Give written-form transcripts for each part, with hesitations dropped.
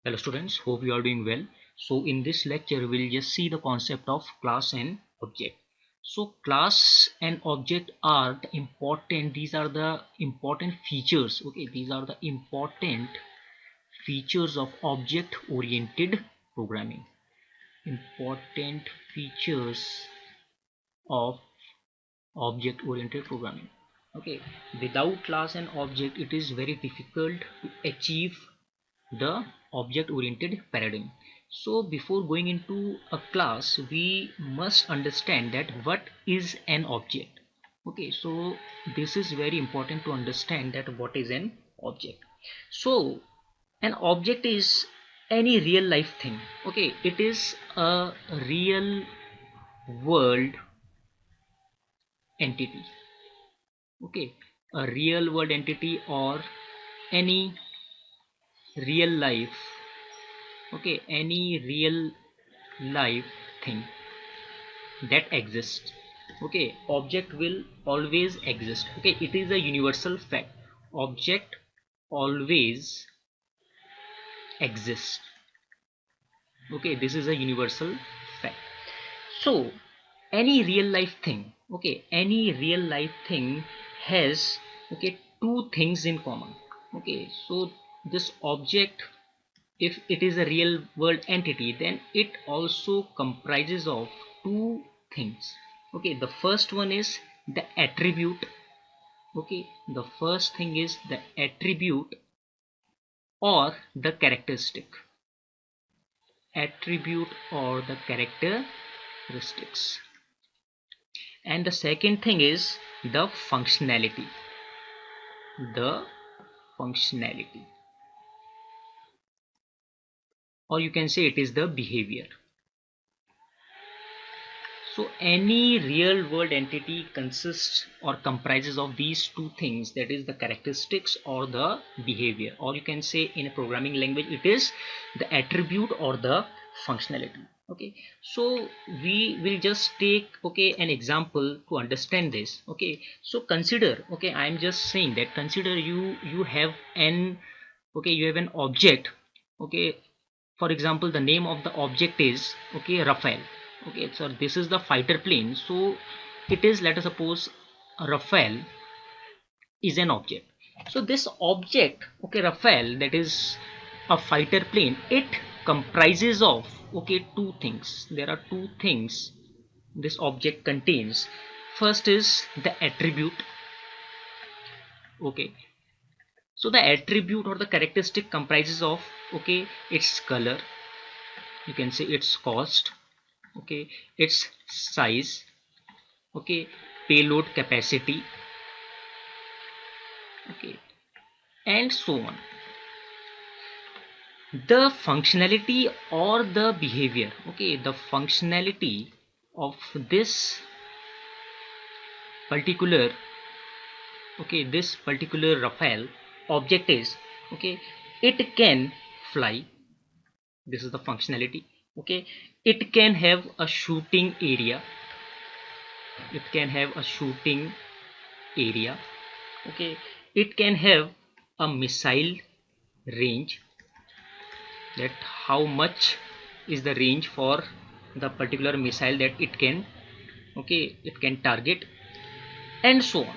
Hello students, hope you are doing well. So in this lecture we'll just see the concept of class and object. So class and object are the important, these are the important features. Okay, these are the important features of object oriented programming. Important features of object oriented programming. Okay, without class and object it is very difficult to achieve the object oriented paradigm. So before going into a class we must understand that what is an object. Okay, so this is very important to understand that what is an object. So an object is any real life thing. Okay, it is a real world entity. Okay, a real world entity or any real life, okay, any real life thing that exists. Okay, object will always exist. Okay, it is a universal fact, object always exists. Okay, this is a universal fact. So any real life thing, okay, any real life thing has, okay, two things in common. Okay, so this object, if it is a real world entity, then it also comprises of two things. Okay, the first one is the attribute. Okay, the first thing is the attribute or the characteristic. Attribute or the characteristics. And the second thing is the functionality. The functionality, or you can say it is the behavior. So any real world entity consists or comprises of these two things, that is the characteristics or the behavior, or you can say in a programming language it is the attribute or the functionality. Okay, so we will just take, okay, an example to understand this. Okay, so consider, okay, I am just saying that consider you have an, okay, you have an object. Okay, for example the name of the object is, okay, Rafael. Okay, so this is the fighter plane. So it is, let us suppose Rafael is an object. So this object, okay, Rafael, that is a fighter plane, it comprises of, okay, two things. There are two things this object contains. First is the attribute. Okay, so the attribute or the characteristic comprises of, okay, its color, you can say its cost, okay, its size, okay, payload capacity, okay, and so on. The functionality or the behavior, okay, the functionality of this particular, okay, this particular Rafael object is, okay, it can fly. This is the functionality. Okay, it can have a shooting area. It can have a shooting area. Okay, it can have a missile range, that how much is the range for the particular missile that it can, okay, it can target, and so on.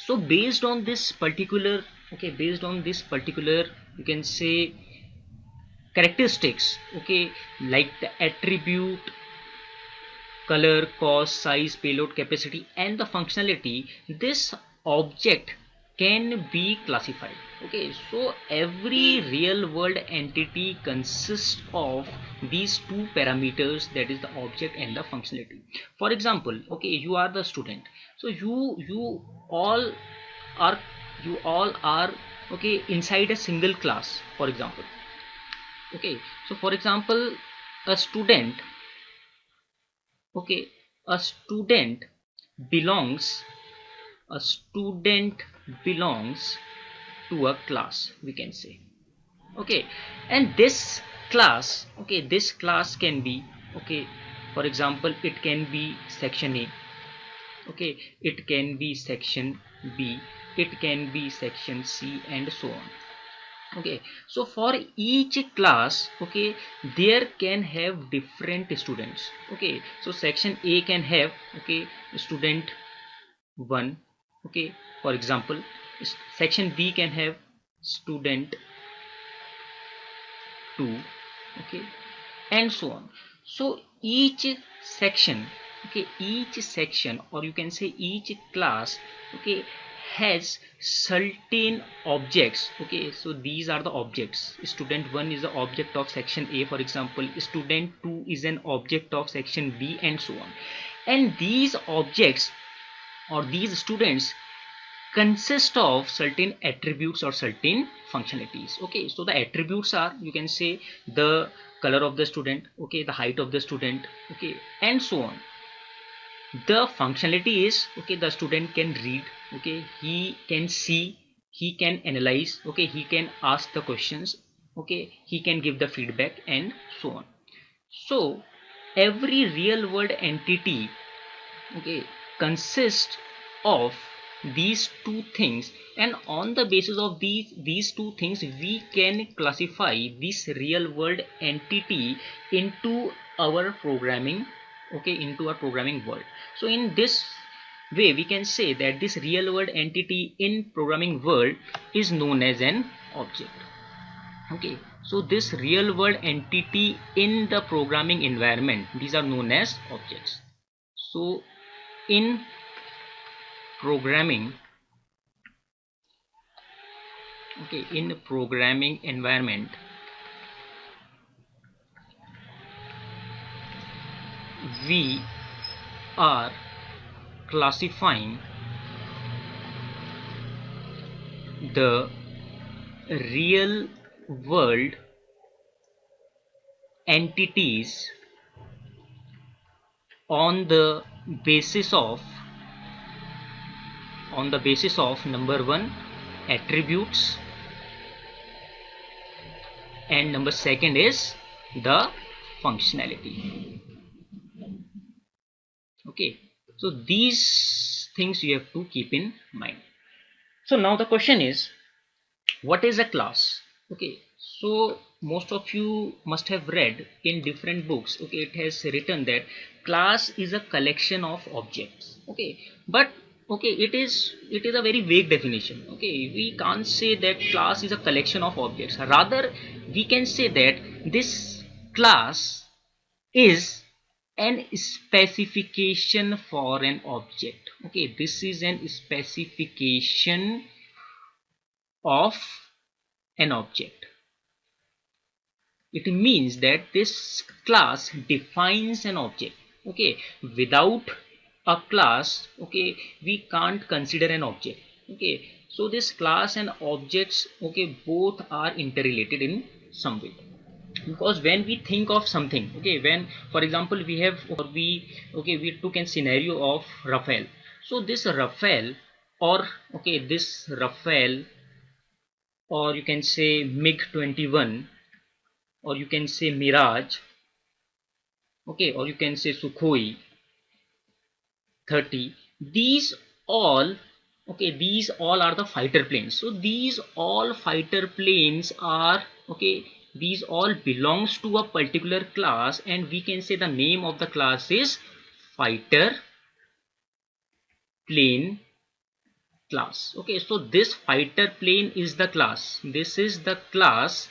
So based on this particular, okay, based on this particular, you can say, characteristics, okay, like the attribute, color, cost, size, payload capacity, and the functionality, this object can be classified. Okay, so every real world entity consists of these two parameters, that is the object and the functionality. For example, okay, you are the student, so all are you all are, okay, inside a single class, for example. Okay, so for example, a student, okay, a student belongs, a student belongs to a class, we can say. Okay, and this class, okay, this class can be, okay, for example it can be section A, okay, it can be section B, it can be section C, and so on. Okay, so for each class, okay, there can have different students. Okay, so section A can have, okay, student 1, okay, for example. Section B can have student 2, okay, and so on. So each section, okay, each section, or you can say each class, okay, has certain objects. Okay, so these are the objects. Student 1 is the object of section A, for example. Student 2 is an object of section B, and so on. And these objects or these students consist of certain attributes or certain functionalities. Okay, so the attributes are, you can say, the color of the student, okay, the height of the student, okay, and so on. The functionality is, okay, the student can read, okay, he can see, he can analyze, okay, he can ask the questions, okay, he can give the feedback, and so on. So every real world entity, okay, consist of these two things, and on the basis of these two things we can classify this real world entity into our programming, okay, into our programming world. So in this way we can say that this real world entity in programming world is known as an object. Okay, so this real world entity in the programming environment, these are known as objects. So in programming, okay, in programming environment we are classifying the real world entities on the basis of number one, attributes, and number second is the functionality. Okay, so these things you have to keep in mind. So now the question is, what is a class? Okay, so most of you must have read in different books, okay, it has written that class is a collection of objects. Okay, but okay, it is a very vague definition. Okay, we can't say that class is a collection of objects, rather we can say that this class is an specification for an object. Okay, this is an specification of an object. It means that this class defines an object. Okay, without a class, okay, we can't consider an object. Okay, so this class and objects, okay, both are interrelated in some way. Because when we think of something, okay, when for example we have, or we took a scenario of Rafale. So this Rafale, or okay, this Rafale, or you can say MiG-21, or you can say Mirage, okay, or you can say Sukhoi 30. These all, okay, these all are the fighter planes. So these all fighter planes are, okay, these all belongs to a particular class, and we can say the name of the class is fighter plane class. Okay, so this fighter plane is the class, this is the class,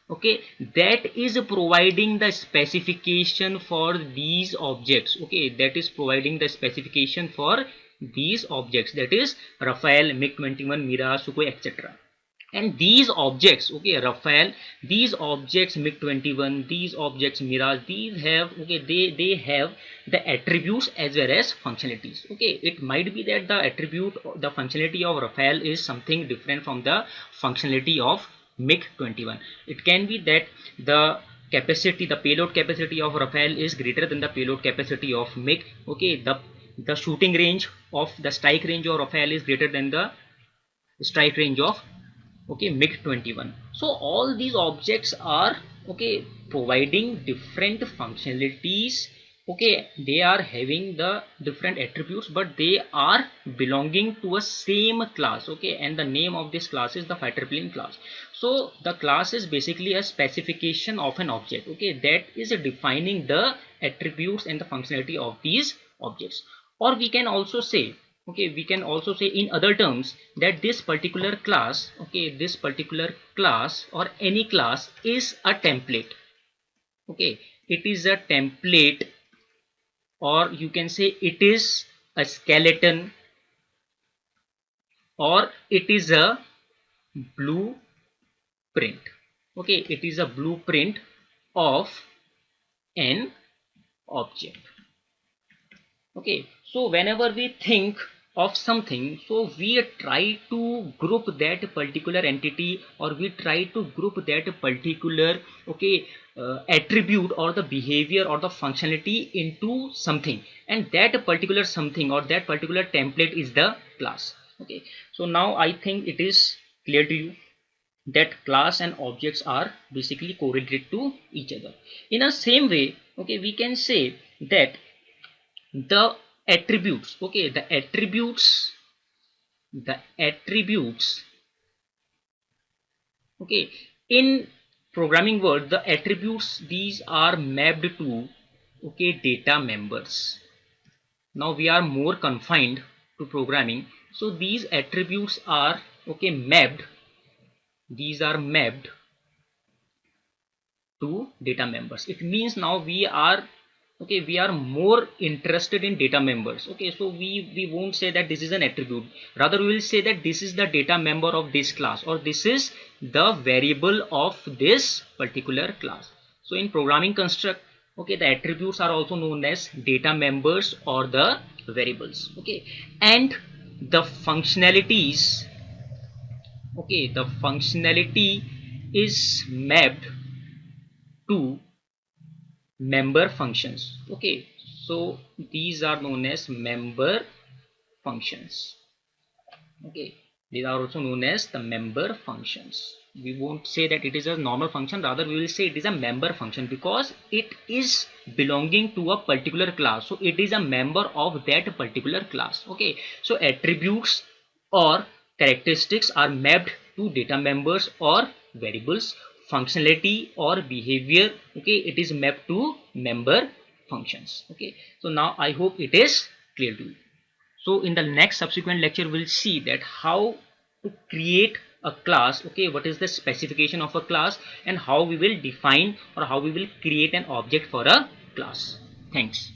okay, that is providing the specification for these objects. Okay, that is providing the specification for these objects, that is Rafale, MiG-21, Mirage, Sukhoi, etc. And these objects, okay, Rafale, these objects MiG-21, these objects Mirage, these have, okay, they have the attributes as well as functionalities. Okay, it might be that the attribute, the functionality of Rafale is something different from the functionality of MiG-21. It can be that the capacity, the payload capacity of Rafale is greater than the payload capacity of MiG. Okay, the shooting range of the strike range of Rafale is greater than the strike range of, okay, MiG-21. So all these objects are, okay, providing different functionalities okay, they are having the different attributes, but they are belonging to a same class, okay, and the name of this class is the phytoplanin class. So the class is basically a specification of an object, okay, that is defining the attributes and the functionality of these objects. Or we can also say, okay, we can also say in other terms that this particular class, okay, this particular class or any class is a template, okay, it is a template, or you can say it is a skeleton, or it is a blueprint, okay, it is a blueprint of an object. Okay, so whenever we think of something, so we try to group that particular entity, or we try to group that particular, okay, attribute or the behavior or the functionality into something, and that particular something or that particular template is the class. Okay, so now I think it is clear to you that class and objects are basically correlated to each other. In a same way, okay, we can say that the attributes, okay, the attributes, okay, in programming world, the attributes, these are mapped to, okay, data members. Now we are more confined to programming, so these attributes are, okay, mapped, these are mapped to data members. It means now we are, okay, we are more interested in data members. Okay, so we won't say that this is an attribute, rather we will say that this is the data member of this class, or this is the variable of this particular class. So in programming construct, okay, the attributes are also known as data members or the variables. Okay, and the functionalities, okay, the functionality is mapped to member functions. Okay, so these are known as member functions. Okay, these are also known as the member functions. We won't say that it is a normal function, rather we will say it is a member function, because it is belonging to a particular class, so it is a member of that particular class. Okay, so attributes or characteristics are mapped to data members or variables. Functionality or behavior, okay, it is mapped to member functions. Okay, so now I hope it is clear to you. So in the next subsequent lecture, we'll see that how to create a class, okay, what is the specification of a class, and how we will define or how we will create an object for a class. Thanks.